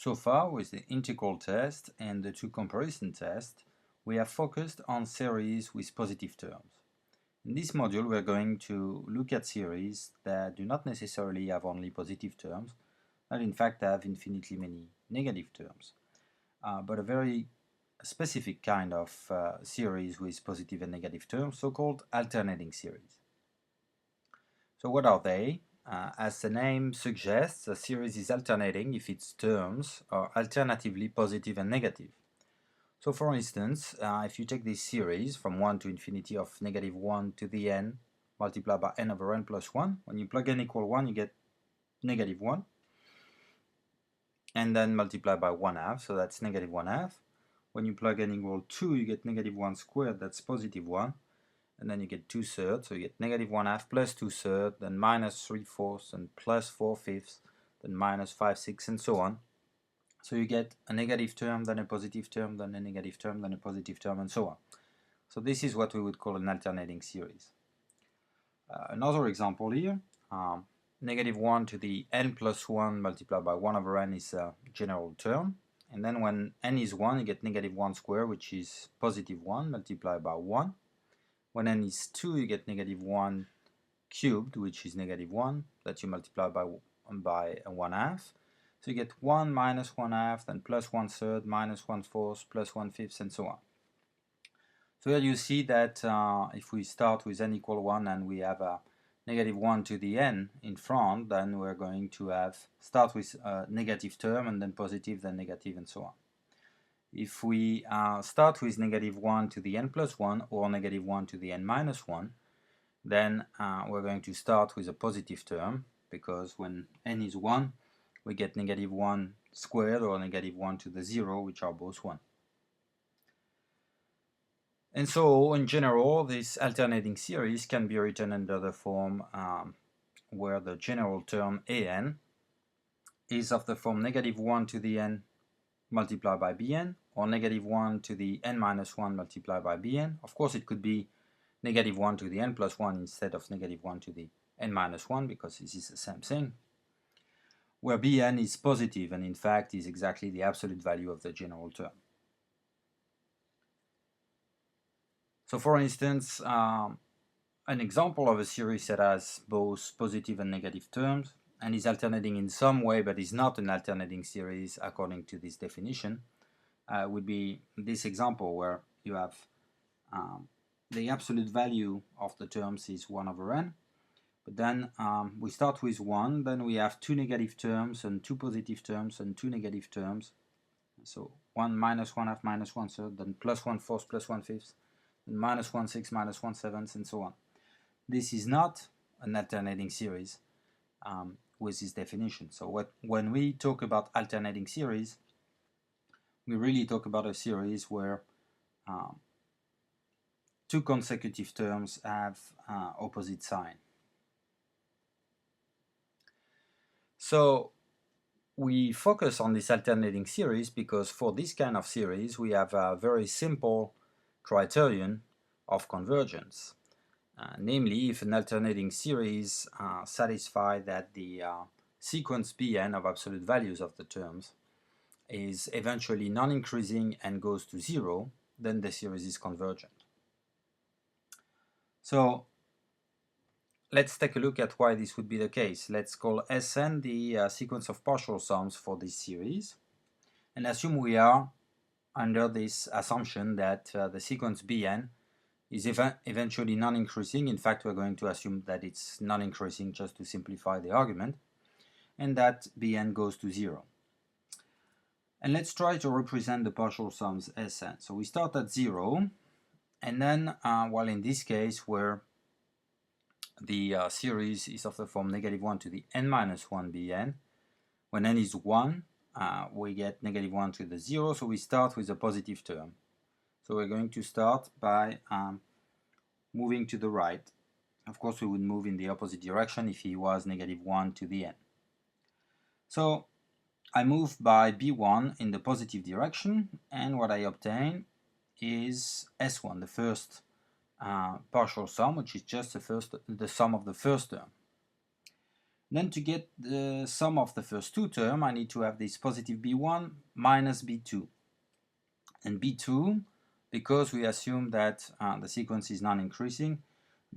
So far, with the integral test and the two comparison tests, we have focused on series with positive terms. In this module, we're going to look at series that do not necessarily have only positive terms, but in fact have infinitely many negative terms, but a very specific kind of series with positive and negative terms, so-called alternating series. So what are they? As the name suggests, a series is alternating if its terms are alternatively positive and negative. So for instance, if you take this series from 1 to infinity of negative 1 to the n multiplied by n over n plus 1, when you plug n equal 1 you get negative 1, and then multiply by 1/2, so that's negative 1/2. When you plug n equal 2 you get negative 1 squared, that's positive 1, and then you get 2/3, so you get negative 1/2 plus 2/3, then minus 3/4, and plus 4/5, then minus 5/6, and so on. So you get a negative term, then a positive term, then a negative term, then a positive term, and so on. So this is what we would call an alternating series. Another example here, negative 1 to the n plus 1 multiplied by 1 over n is a general term. And then when n is 1, you get negative 1 squared, which is positive 1 multiplied by 1. When n is 2, you get negative 1 cubed, which is negative 1, that you multiply by 1/2. So you get 1 minus 1/2, then plus 1/3, minus 1/4, plus 1/5, and so on. So here you see that if we start with n equal 1 and we have a negative 1 to the n in front, then we're going to start with a negative term, and then positive, then negative, and so on. If we start with negative 1 to the n plus 1 or negative 1 to the n minus 1, then we're going to start with a positive term, because when n is 1, we get negative 1 squared or negative 1 to the 0, which are both 1. And so, in general, this alternating series can be written under the form where the general term an is of the form negative 1 to the n multiplied by bn, or negative 1 to the n minus 1 multiplied by bn. Of course, it could be negative 1 to the n plus 1 instead of negative 1 to the n minus 1, because this is the same thing, where bn is positive and in fact is exactly the absolute value of the general term. So for instance, an example of a series that has both positive and negative terms and is alternating in some way but is not an alternating series according to this definition would be this example, where you have the absolute value of the terms is 1 over n, but then we start with 1, then we have 2 negative terms and 2 positive terms and 2 negative terms, so 1 minus 1/2 minus 1/3, then plus 1/4 plus 1/5, then minus 1/6 minus 1/7, and so on. This is not an alternating series with this definition. So when we talk about alternating series, we really talk about a series where two consecutive terms have opposite sign. So we focus on this alternating series because for this kind of series we have a very simple criterion of convergence. Namely, if an alternating series satisfies that the sequence Bn of absolute values of the terms is eventually non-increasing and goes to 0, then the series is convergent. So let's take a look at why this would be the case. Let's call Sn the sequence of partial sums for this series, and assume we are under this assumption that the sequence Bn is eventually non-increasing. In fact, we're going to assume that it's non-increasing just to simplify the argument, and that Bn goes to 0. And let's try to represent the partial sums Sn. So we start at 0, and then, well, in this case, where the series is of the form negative 1 to the n minus 1 Bn, when n is 1, we get negative 1 to the 0, so we start with a positive term. So we're going to start by moving to the right. Of course, we would move in the opposite direction if he was negative 1 to the n. So I move by b1 in the positive direction, and what I obtain is S1, the first partial sum, which is just the sum of the first term. Then to get the sum of the first two terms, I need to have this positive b1 minus b2. And b2, because we assume that the sequence is non-increasing,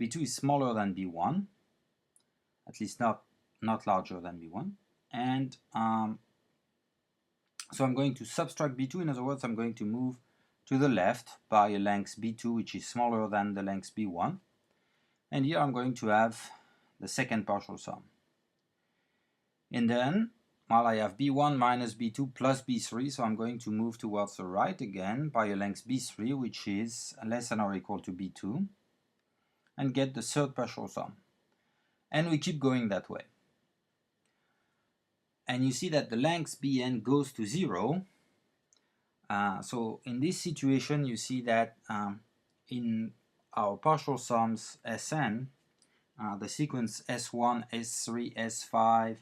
b2 is smaller than b1, at least not larger than b1. And so I'm going to subtract b2. In other words, I'm going to move to the left by a length b2, which is smaller than the length b1. And here I'm going to have the second partial sum. And then, while I have b1 minus b2 plus b3, so I'm going to move towards the right again by a length b3, which is less than or equal to b2, and get the third partial sum. And we keep going that way. And you see that the length bn goes to 0. So in this situation, you see that in our partial sums Sn, the sequence S1, S3, S5,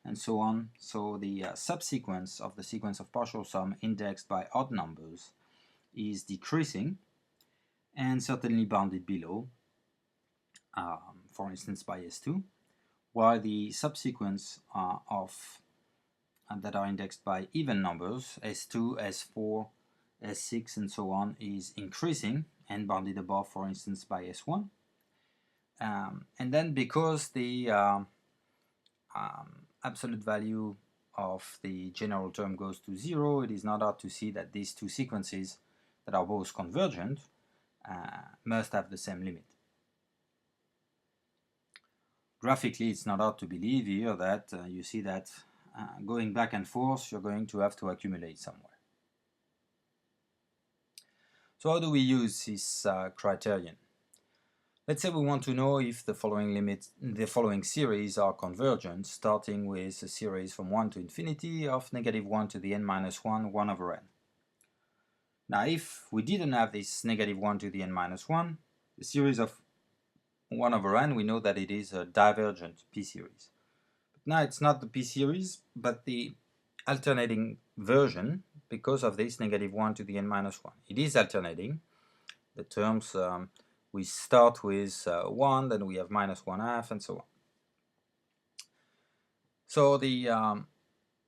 and so on. So the subsequence of the sequence of partial sum indexed by odd numbers is decreasing and certainly bounded below, for instance by S2, while the subsequence that are indexed by even numbers, S2, S4, S6, and so on, is increasing and bounded above, for instance, by S1. And then because the absolute value of the general term goes to 0, it is not hard to see that these two sequences that are both convergent must have the same limit. Graphically, it's not hard to believe here that you see that going back and forth, you're going to have to accumulate somewhere. So how do we use this criterion? Let's say we want to know if the following series are convergent, starting with a series from 1 to infinity of -1 to the n minus 1, 1 over n. Now if we didn't have this -1 to the n minus 1, the series of 1 over n, we know that it is a divergent p-series. But now it's not the p-series, but the alternating version because of this -1 to the n minus 1. It is alternating. The terms we start with 1, then we have -1/2, and so on. So the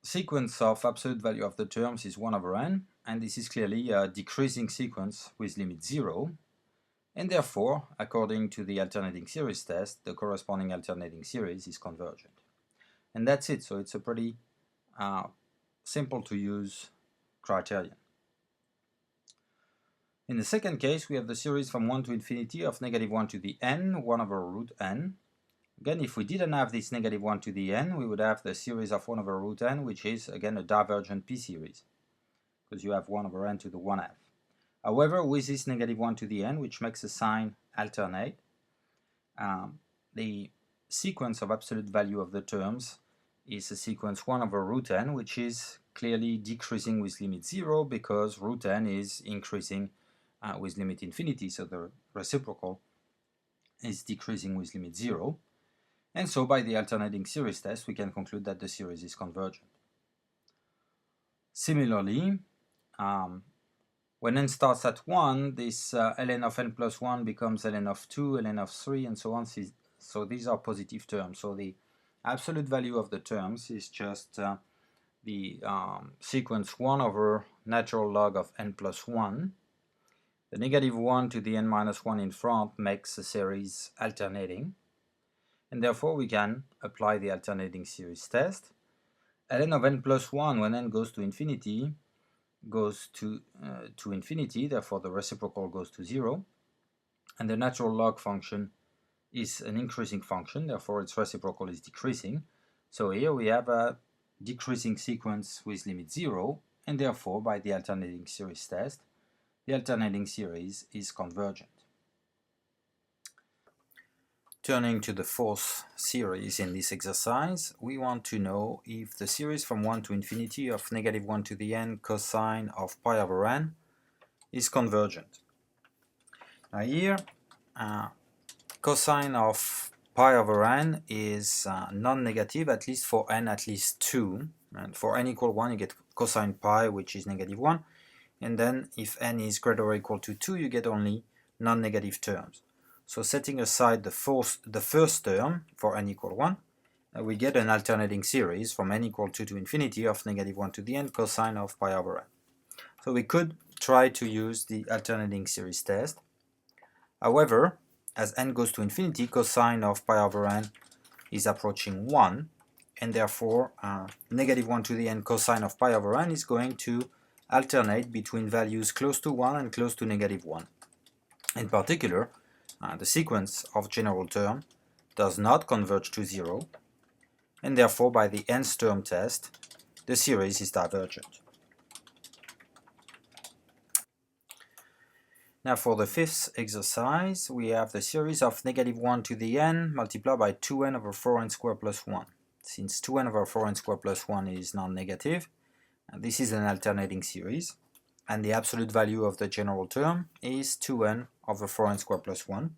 sequence of absolute value of the terms is 1 over n, and this is clearly a decreasing sequence with limit 0, and therefore, according to the alternating series test, the corresponding alternating series is convergent. And that's it. So it's a pretty simple to use criterion. In the second case, we have the series from 1 to infinity of -1 to the n, 1 over root n. Again, if we didn't have this -1 to the n, we would have the series of 1 over root n, which is, again, a divergent p-series, because you have 1 over n to the 1/2. However, with this -1 to the n, which makes the sign alternate, the sequence of absolute value of the terms is a sequence 1 over root n, which is clearly decreasing with limit 0 because root n is increasing with limit infinity, so the reciprocal is decreasing with limit 0. And so by the alternating series test, we can conclude that the series is convergent. Similarly, when n starts at 1, this ln of n plus 1 becomes ln of 2, ln of 3, and so on. So these are positive terms. So the absolute value of the terms is just the sequence 1 over natural log of n plus 1. The -1 to the n minus 1 in front makes the series alternating, and therefore we can apply the alternating series test. ln of n plus 1, when n goes to infinity, goes to infinity, therefore the reciprocal goes to 0, and the natural log function is an increasing function, therefore its reciprocal is decreasing. So here we have a decreasing sequence with limit 0, and therefore by the alternating series test, the alternating series is convergent. Turning to the fourth series in this exercise, we want to know if the series from 1 to infinity of -1 to the n cosine of pi over n is convergent. Now here, cosine of pi over n is non-negative, at least for n at least 2. And for n equal 1, you get cosine pi, which is -1. And then if n is greater or equal to 2, you get only non-negative terms. So setting aside the first term for n equal 1, we get an alternating series from n equal 2 to infinity of -1 to the n cosine of pi over n. So we could try to use the alternating series test. However, as n goes to infinity, cosine of pi over n is approaching 1, and therefore -1 to the n cosine of pi over n is going to alternate between values close to 1 and close to -1. In particular, the sequence of general term does not converge to 0, and therefore by the nth term test, the series is divergent. Now for the fifth exercise, we have the series of -1 to the n multiplied by 2n over 4n squared plus 1. Since 2n over 4n squared plus 1 is non-negative, this is an alternating series, and the absolute value of the general term is 2n over 4n squared plus 1,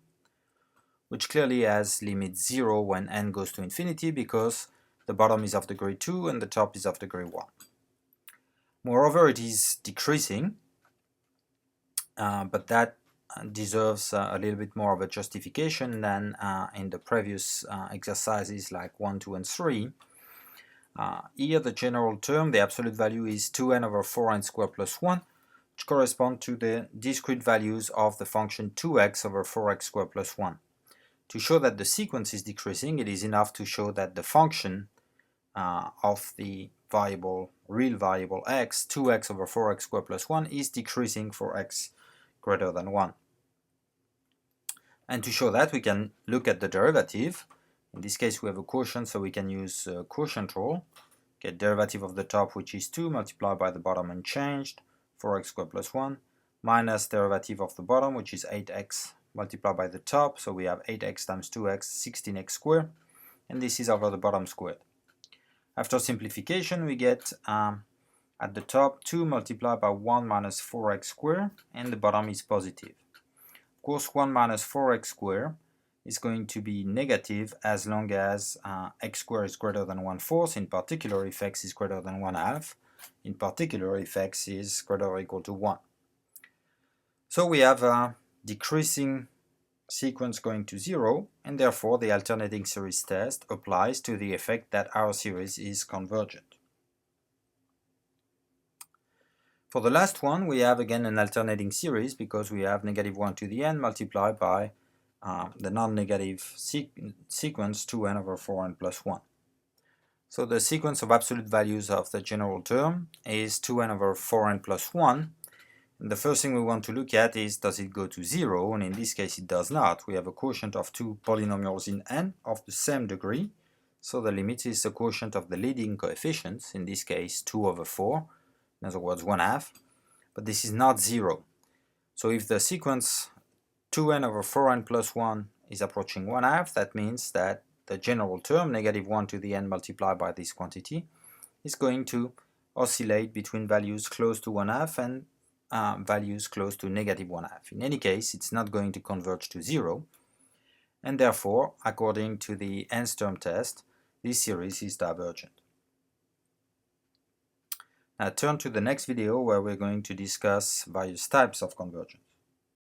which clearly has limit 0 when n goes to infinity because the bottom is of degree 2 and the top is of degree 1. Moreover, it is decreasing, but that deserves a little bit more of a justification than in the previous exercises like 1, 2, and 3. Here the general term, the absolute value is 2n over 4n squared plus 1, which correspond to the discrete values of the function 2x over 4x squared plus 1. To show that the sequence is decreasing, it is enough to show that the function of the real variable x, 2x over 4x squared plus 1, is decreasing for x greater than 1. And to show that, we can look at the derivative. In this case, we have a quotient, so we can use quotient rule. Get derivative of the top, which is 2, multiplied by the bottom unchanged, 4x squared plus 1, minus derivative of the bottom, which is 8x, multiplied by the top, so we have 8x times 2x, 16x squared, and this is over the bottom squared. After simplification, we get at the top 2 multiplied by 1 minus 4x squared, and the bottom is positive. Of course, 1 minus 4x squared is going to be negative as long as x squared is greater than 1/4, in particular if x is greater than 1/2, in particular if x is greater or equal to 1. So we have a decreasing sequence going to 0, and therefore the alternating series test applies to the effect that our series is convergent. For the last one, we have again an alternating series because we have -1 to the n multiplied by the non-negative sequence 2n over 4n plus 1. So the sequence of absolute values of the general term is 2n over 4n plus 1. And the first thing we want to look at is, does it go to 0? And in this case it does not. We have a quotient of two polynomials in n of the same degree. So the limit is the quotient of the leading coefficients, in this case 2 over 4, in other words 1/2. But this is not 0. So if the sequence 2n over 4n plus 1 is approaching 1/2, that means that the general term, -1 to the n multiplied by this quantity, is going to oscillate between values close to 1/2 and values close to -1/2. In any case, it's not going to converge to 0, and therefore, according to the nth term test, this series is divergent. Now turn to the next video where we're going to discuss various types of convergence.